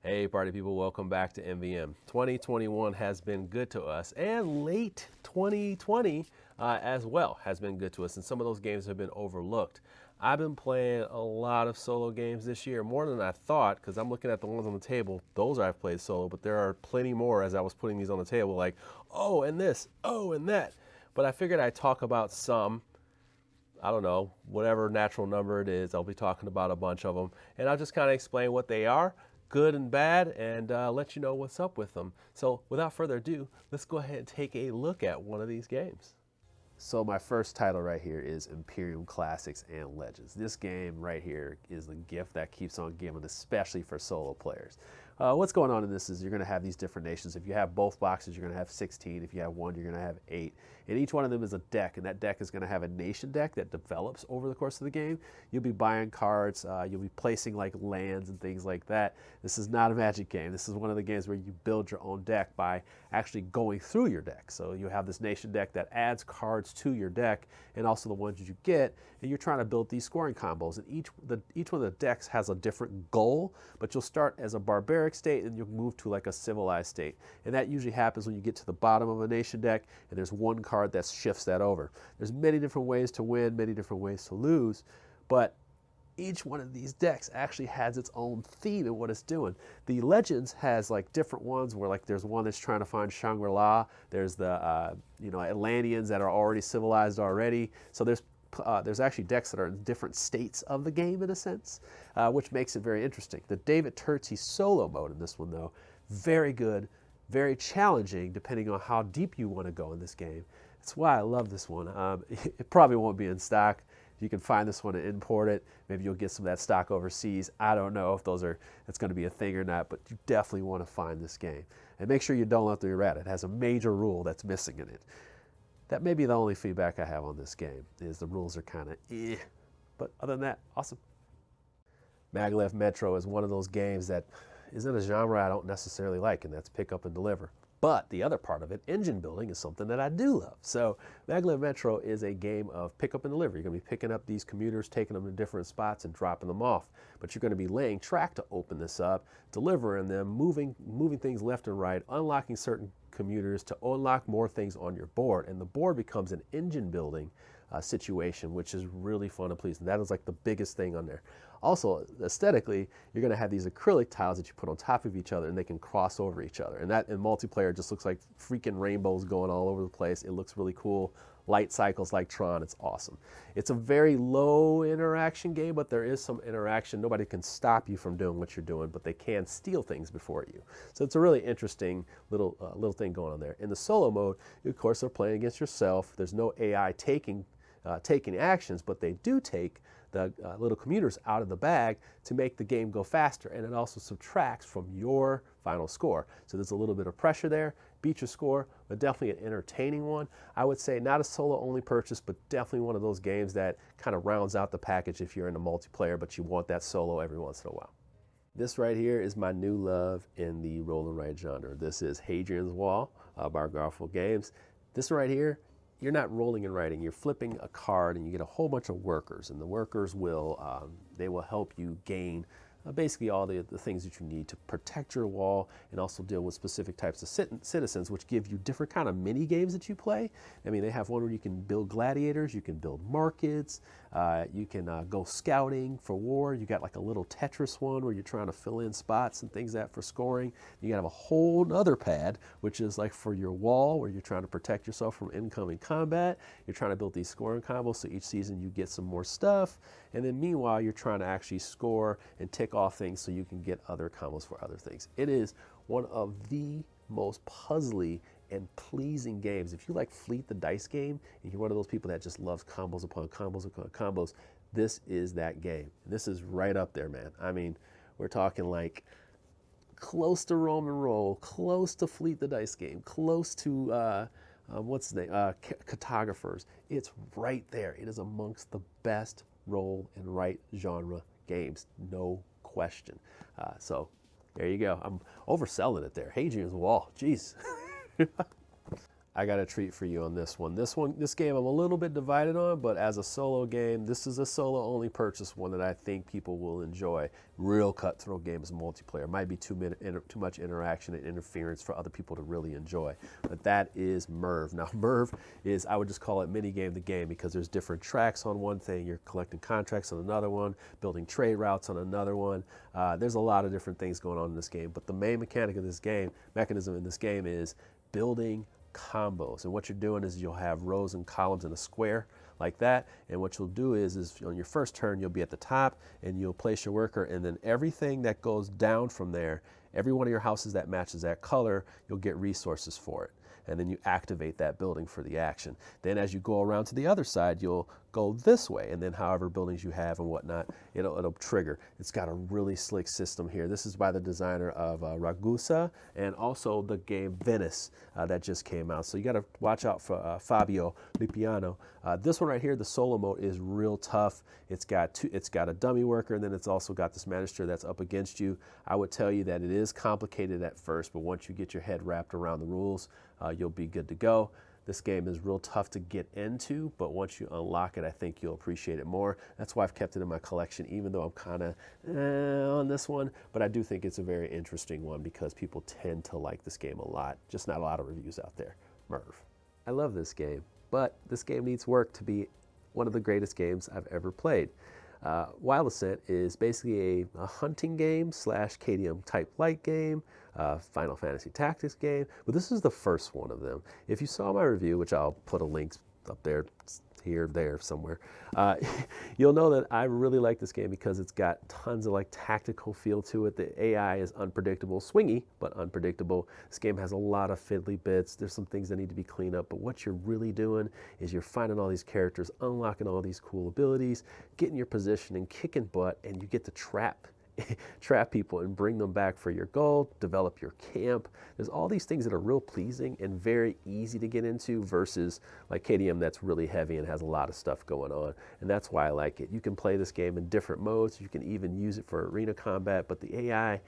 Hey party people, welcome back to MVM. 2021 has been good to us, and late 2020 as well has been good to us, and some of those games have been overlooked. I've been playing a lot of solo games this year, more than I thought, because I'm looking at the ones on the table. Those I've played solo, but there are plenty more as I was putting these on the table, like, oh, and this, oh, and that. But I figured I'd talk about some. I don't know, whatever natural number it is, I'll be talking about a bunch of them, and I'll just kind of explain what they are, good and bad, and let you know what's up with them. So without further ado, let's go ahead and take a look at one of these games. So my first title right here is Imperium Classics and Legends. This game right here is the gift that keeps on giving, especially for solo players. What's going on in this is you're going to have these different nations. If you have both boxes, you're going to have 16. If you have one, you're going to have 8. And each one of them is a deck, and that deck is going to have a nation deck that develops over the course of the game. You'll be buying cards, you'll be placing like lands and things like that. This is not a Magic game. This is one of the games where you build your own deck by actually going through your deck. So you have this nation deck that adds cards to your deck, and also the ones you get, and you're trying to build these scoring combos. And each one of the decks has a different goal, but you'll start as a barbaric state and you'll move to like a civilized state. And that usually happens when you get to the bottom of a nation deck and there's one card that shifts that over. There's many different ways to win, many different ways to lose, but each one of these decks actually has its own theme in what it's doing. The Legends has like different ones where like there's one that's trying to find Shangri-La. There's the Atlanteans that are already civilized already. So there's actually decks that are in different states of the game in a sense, which makes it very interesting. The David Turtsey solo mode in this one though, very good, very challenging depending on how deep you want to go in this game. That's why I love this one. It probably won't be in stock. You can find this one and import it. Maybe you'll get some of that stock overseas. I don't know if that's going to be a thing or not, but you definitely want to find this game. And make sure you don't let the errata. It has a major rule that's missing in it. That may be the only feedback I have on this game, is the rules are kind of eh. But other than that, awesome. Maglev Metro is one of those games that is in a genre I don't necessarily like, and that's pick up and deliver. But the other part of it, engine building, is something that I do love. So Maglev Metro is a game of pick up and deliver. You're going to be picking up these commuters, taking them to different spots and dropping them off. But you're going to be laying track to open this up, delivering them, moving things left and right, unlocking certain commuters to unlock more things on your board. And the board becomes an engine building situation, which is really fun and pleasing. That is like the biggest thing on there. Also, aesthetically, you're going to have these acrylic tiles that you put on top of each other, and they can cross over each other. And that in multiplayer just looks like freaking rainbows going all over the place. It looks really cool. Light cycles like Tron. It's awesome. It's a very low interaction game, but there is some interaction. Nobody can stop you from doing what you're doing, but they can steal things before you. So it's a really interesting little thing going on there. In the solo mode, you, of course, are playing against yourself. There's no AI taking actions, but they do take the little commuters out of the bag to make the game go faster, and it also subtracts from your final score. So there's a little bit of pressure there. Beat your score, but definitely an entertaining one. I would say not a solo only purchase, but definitely one of those games that kind of rounds out the package if you're in a multiplayer, but you want that solo every once in a while. This right here is my new love in the roll and write genre. This is Hadrians Wall by Garfield Games. This right here, you're not rolling and writing. You're flipping a card, and you get a whole bunch of workers, and the workers will help you gain basically all the things that you need to protect your wall and also deal with specific types of citizens, which give you different kind of mini games that you play. I mean, they have one where you can build gladiators, you can build markets, you can go scouting for war. You got like a little Tetris one where you're trying to fill in spots and things for scoring. You have a whole other pad, which is like for your wall, where you're trying to protect yourself from incoming combat. You're trying to build these scoring combos, so each season you get some more stuff. And then meanwhile, you're trying to actually score and tick off things so you can get other combos for other things. It is one of the most puzzly and pleasing games. If you like Fleet the Dice game, and you're one of those people that just loves combos upon combos upon combos, this is that game. This is right up there, man. I mean, we're talking like close to Roman Roll, close to Fleet the Dice game, close to what's the name? Cartographers. It's right there. It is amongst the best roll and write genre games, no question. So there you go. I'm overselling it there. Hadrian's Wall, jeez. I got a treat for you on this one. This game I'm a little bit divided on, but as a solo game, this is a solo only purchase one that I think people will enjoy. Real cutthroat game is multiplayer. Might be too much interaction and interference for other people to really enjoy. But that is Merv. Now Merv is, I would just call it mini game the game, because there's different tracks on one thing, you're collecting contracts on another one, building trade routes on another one. There's a lot of different things going on in this game, but the main mechanism in this game is building combos. And what you're doing is you'll have rows and columns in a square like that, and what you'll do is on your first turn you'll be at the top and you'll place your worker, and then everything that goes down from there, every one of your houses that matches that color, you'll get resources for it, and then you activate that building for the action. Then as you go around to the other side, you'll go this way, and then however buildings you have and whatnot, it'll trigger. It's got a really slick system here. This is by the designer of Ragusa and also the game Venice that just came out. So you got to watch out for Fabio Lipiano. This one right here, the solo mode, is real tough. It's got a dummy worker, and then it's also got this magister that's up against you. I would tell you that it is complicated at first, but once you get your head wrapped around the rules, you'll be good to go. This game is real tough to get into, but once you unlock it, I think you'll appreciate it more. That's why I've kept it in my collection, even though I'm kind of on this one. But I do think it's a very interesting one because people tend to like this game a lot. Just not a lot of reviews out there. Merv. I love this game, but this game needs work to be one of the greatest games I've ever played. Wild Assent is basically a hunting game / KDM type light game, Final Fantasy Tactics game, but this is the first one of them. If you saw my review, which I'll put a link up there, here, there, somewhere, you'll know that I really like this game because it's got tons of like tactical feel to it. The AI is unpredictable, swingy, but unpredictable. This game has a lot of fiddly bits. There's some things that need to be cleaned up, but what you're really doing is you're finding all these characters, unlocking all these cool abilities, getting your position and kicking butt, and you get to trap people and bring them back for your goal, develop your camp. There's all these things that are real pleasing and very easy to get into versus like KDM that's really heavy and has a lot of stuff going on. And that's why I like it. You can play this game in different modes. You can even use it for arena combat, but the AI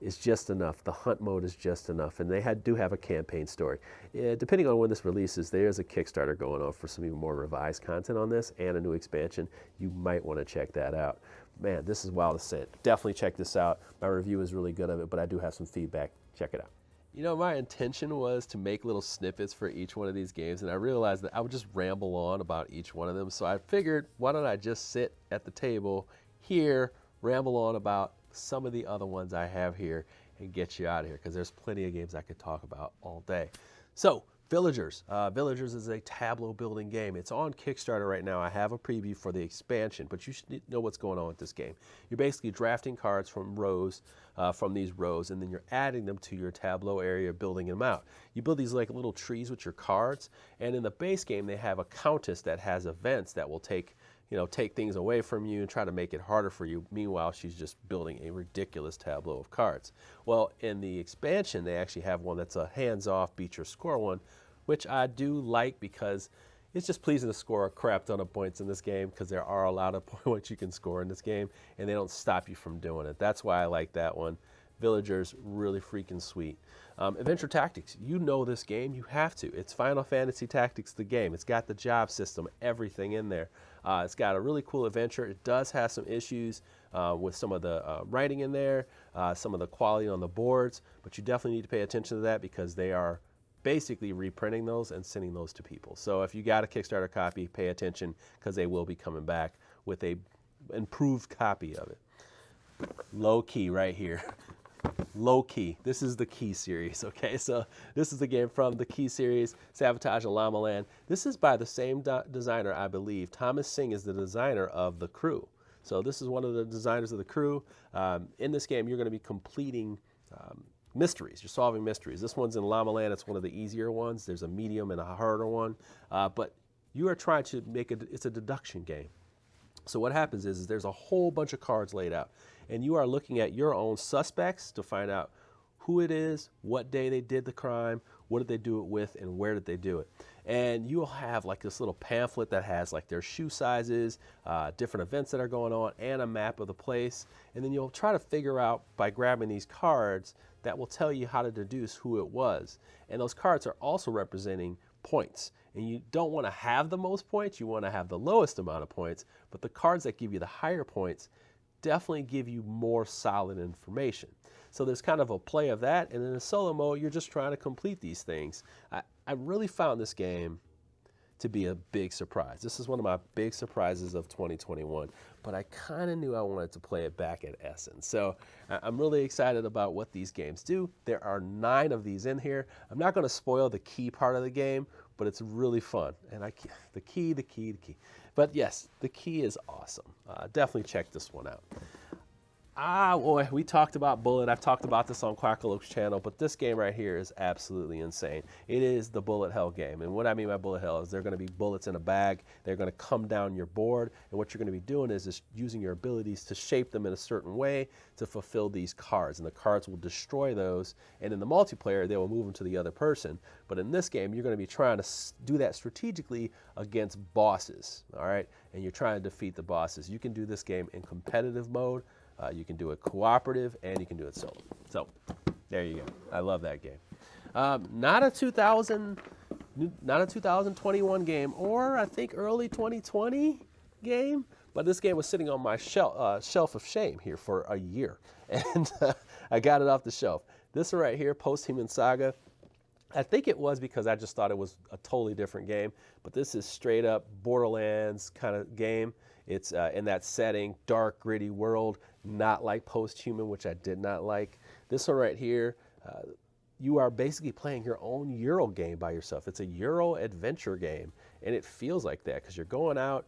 is just enough. The hunt mode is just enough. And they do have a campaign story. Depending on when this releases, there's a Kickstarter going on for some even more revised content on this and a new expansion. You might want to check that out. Man, this is Wild Assent. Definitely check this out. My review is really good of it, but I do have some feedback. Check it out. You know, my intention was to make little snippets for each one of these games, and I realized that I would just ramble on about each one of them. So I figured, why don't I just sit at the table here, ramble on about some of the other ones I have here, and get you out of here, because there's plenty of games I could talk about all day. So, Villagers. Villagers is a tableau building game. It's on Kickstarter right now. I have a preview for the expansion, but you should know what's going on with this game. You're basically drafting cards from rows, from these rows, and then you're adding them to your tableau area, building them out. You build these like little trees with your cards, and in the base game they have a countess that has events that will take things away from you and try to make it harder for you. Meanwhile, she's just building a ridiculous tableau of cards. Well, in the expansion, they actually have one that's a hands-off, beat your score one, which I do like because it's just pleasing to score a crap ton of points in this game because there are a lot of points you can score in this game, and they don't stop you from doing it. That's why I like that one. Villagers, really freaking sweet. Adventure Tactics, you know this game, you have to. It's Final Fantasy Tactics, the game. It's got the job system, everything in there. It's got a really cool adventure. It does have some issues with some of the writing in there, some of the quality on the boards, but you definitely need to pay attention to that because they are basically reprinting those and sending those to people. So if you got a Kickstarter copy, pay attention because they will be coming back with a improved copy of it. Low key right here. Low Key. This is the Key series, okay? So this is the game from the Key series, Sabotage and Llama Land. This is by the same designer, I believe. Thomas Singh is the designer of the crew. So this is one of the designers of the crew. In this game, you're going to be completing mysteries. You're solving mysteries. This one's in Llama Land. It's one of the easier ones. There's a medium and a harder one. But you are trying to make it's a deduction game. So what happens is there's a whole bunch of cards laid out, and you are looking at your own suspects to find out who it is, what day they did the crime, what did they do it with, and where did they do it. And you'll have like this little pamphlet that has like their shoe sizes, different events that are going on, and a map of the place. And then you'll try to figure out by grabbing these cards that will tell you how to deduce who it was. And those cards are also representing points. And you don't want to have the most points, you want to have the lowest amount of points, but the cards that give you the higher points definitely give you more solid information. So there's kind of a play of that, and in the solo mode, you're just trying to complete these things. I really found this game to be a big surprise. This is one of my big surprises of 2021, but I kind of knew I wanted to play it back at Assent. So I'm really excited about what these games do. There are 9 of these in here. I'm not going to spoil the key part of the game, but it's really fun. And the key. But yes, the key is awesome. Definitely check this one out. Boy, we talked about Bullett. I've talked about this on Quackalop's channel, but this game right here is absolutely insane. It is the bullet hell game. And what I mean by bullet hell is they're going to be bullets in a bag. They're going to come down your board. And what you're going to be doing is just using your abilities to shape them in a certain way to fulfill these cards. And the cards will destroy those. And in the multiplayer, they will move them to the other person. But in this game, you're going to be trying to do that strategically against bosses. All right? And you're trying to defeat the bosses. You can do this game in competitive mode. You can do it cooperative, and you can do it solo. So there you go. I love that game. Not a 2021 game, or I think early 2020 game, but this game was sitting on my shelf of shame here for a year, and I got it off the shelf. This one right here, Posthuman Saga. I think it was because I just thought it was a totally different game, but this is straight up Borderlands kind of game. It's in that setting, dark, gritty world, not like Posthuman, which I did not like. This one right here, you are basically playing your own Euro game by yourself. It's a Euro adventure game, and it feels like that because you're going out,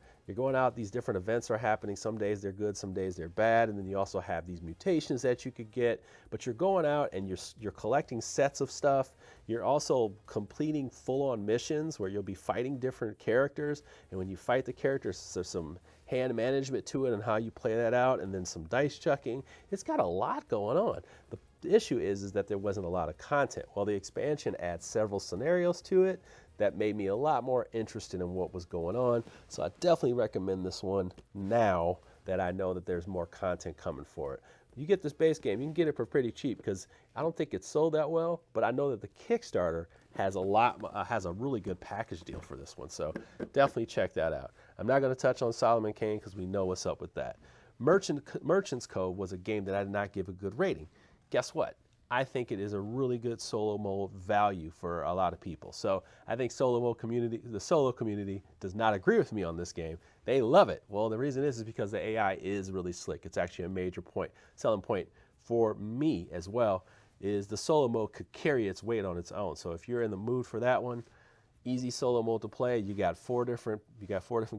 these different events are happening. Some days they're good, some days they're bad, and then you also have these mutations that you could get, but you're going out and you're collecting sets of stuff. You're also completing full-on missions where you'll be fighting different characters, and when you fight the characters, there's some hand management to it and how you play that out, and then some dice chucking. It's got a lot going on. The issue is that there wasn't a lot of content. Well, the expansion adds several scenarios to it that made me a lot more interested in what was going on. So I definitely recommend this one now that I know that there's more content coming for it. You get this base game, you can get it for pretty cheap because I don't think it's sold that well, but I know that the Kickstarter has a really good package deal for this one. So definitely check that out. I'm not going to touch on Solomon Kane because we know what's up with that. Merchant's Cove was a game that I did not give a good rating. Guess what? I think it is a really good solo mode value for a lot of people. So I think the solo community does not agree with me on this game. They love it. Well, the reason is because the AI is really slick. It's actually a major selling point for me as well, is the solo mode could carry its weight on its own. So if you're in the mood for that one, easy solo mode to play. You got four different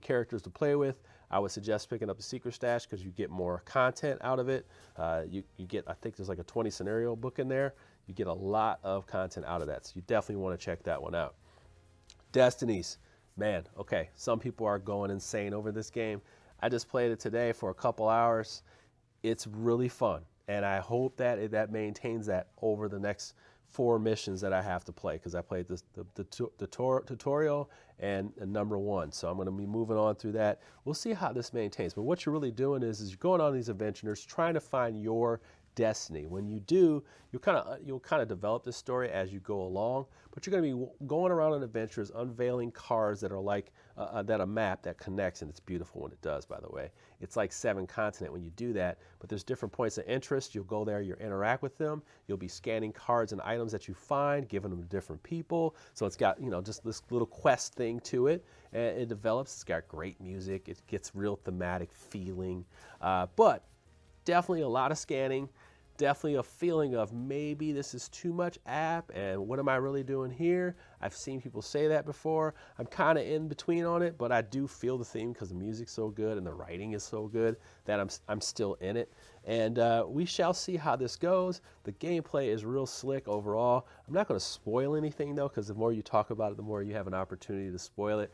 characters to play with. I would suggest picking up the Secret Stash because you get more content out of it. You get, I think there's like a 20 scenario book in there. You get a lot of content out of that. So you definitely want to check that one out. Destinies, man, okay. Some people are going insane over this game. I just played it today for a couple hours. It's really fun. And I hope that that maintains that over the next 4 missions that I have to play, because I played the tutorial and number 1. So I'm going to be moving on through that. We'll see how this maintains. But what you're really doing is you're going on these adventures, trying to find your destiny. When you do, you'll kind of develop this story as you go along, but you're going to be going around on adventures, unveiling cards that are like a map that connects, and it's beautiful when it does, by the way. It's like 7 continent when you do that, but there's different points of interest. You'll go there, you'll interact with them, you'll be scanning cards and items that you find, giving them to different people. So it's got, just this little quest thing to it, and it develops. It's got great music. It gets real thematic feeling, but definitely a lot of scanning, definitely a feeling of maybe this is too much app and what am I really doing here? I've seen people say that before. I'm kind of in between on it, but I do feel the theme because the music's so good and the writing is so good that I'm still in it. And we shall see how this goes. The gameplay is real slick overall. I'm not going to spoil anything though, because the more you talk about it, the more you have an opportunity to spoil it.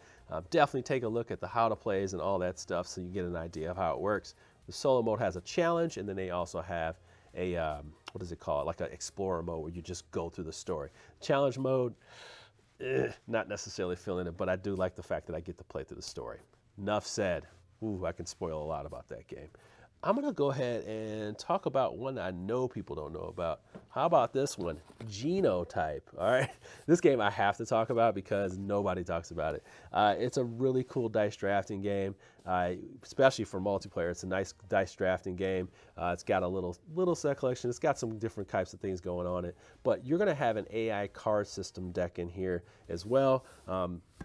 Definitely take a look at the how to plays and all that stuff so you get an idea of how it works. The solo mode has a challenge, and then they also have a, what is it called? Like an explorer mode where you just go through the story. Challenge mode, not necessarily feeling it, but I do like the fact that I get to play through the story. Enough said. Ooh, I can spoil a lot about that game. I'm going to go ahead and talk about one that I know people don't know about. How about this one? Genotype. All right. This game I have to talk about because nobody talks about it. It's a really cool dice drafting game, especially for multiplayer. It's a nice dice drafting game. It's got a little set collection. It's got some different types of things going on it. But you're going to have an AI card system deck in here as well,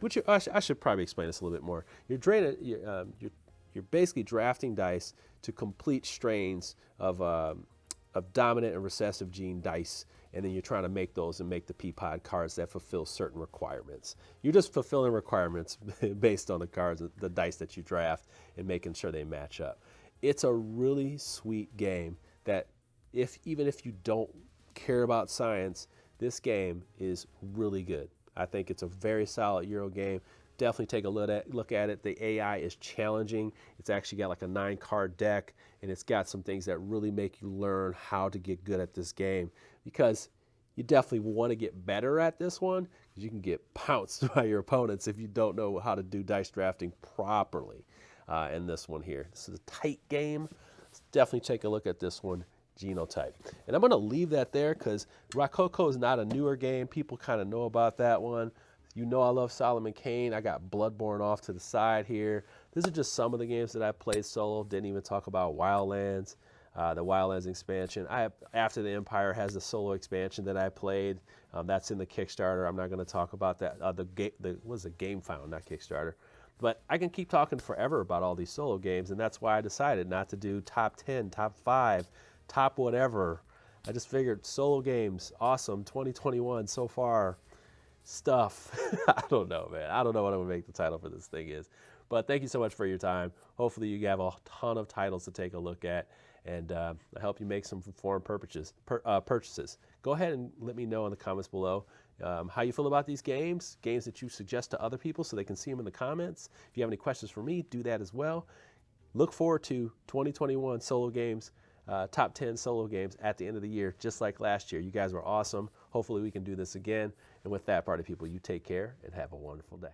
which I should probably explain this a little bit more. You're basically drafting dice to complete strains of dominant and recessive gene dice, and then you're trying to make those and make the Peapod cards that fulfill certain requirements. You're just fulfilling requirements based on the cards, the dice that you draft, and making sure they match up. It's a really sweet game that even if you don't care about science, this game is really good. I think it's a very solid Euro game. Definitely take a look at it. The AI is challenging. It's actually got like a 9-card deck, and it's got some things that really make you learn how to get good at this game, because you definitely want to get better at this one, because you can get pounced by your opponents if you don't know how to do dice drafting properly. In this one here, this is a tight game. Definitely take a look at this one, Genotype. And I'm going to leave that there because Rococo is not a newer game. People kind of know about that one. You know I love Solomon Kane. I got Bloodborne off to the side here. These are just some of the games that I played solo. Didn't even talk about Wildlands, the Wildlands expansion. After the Empire has the solo expansion that I played. That's in the Kickstarter. I'm not going to talk about that. Was it GameFound, not Kickstarter. But I can keep talking forever about all these solo games, and that's why I decided not to do top 10, top 5, top whatever. I just figured solo games, awesome, 2021 so far. Stuff. I don't know, man. I don't know what I'm going to make the title for this thing is. But thank you so much for your time. Hopefully you have a ton of titles to take a look at, and I help you make some informed purchases. Go ahead and let me know in the comments below how you feel about these games that you suggest to other people so they can see them in the comments. If you have any questions for me, do that as well. Look forward to 2021 solo games, top 10 solo games at the end of the year, just like last year. You guys were awesome. Hopefully we can do this again. And with that, party people, you take care and have a wonderful day.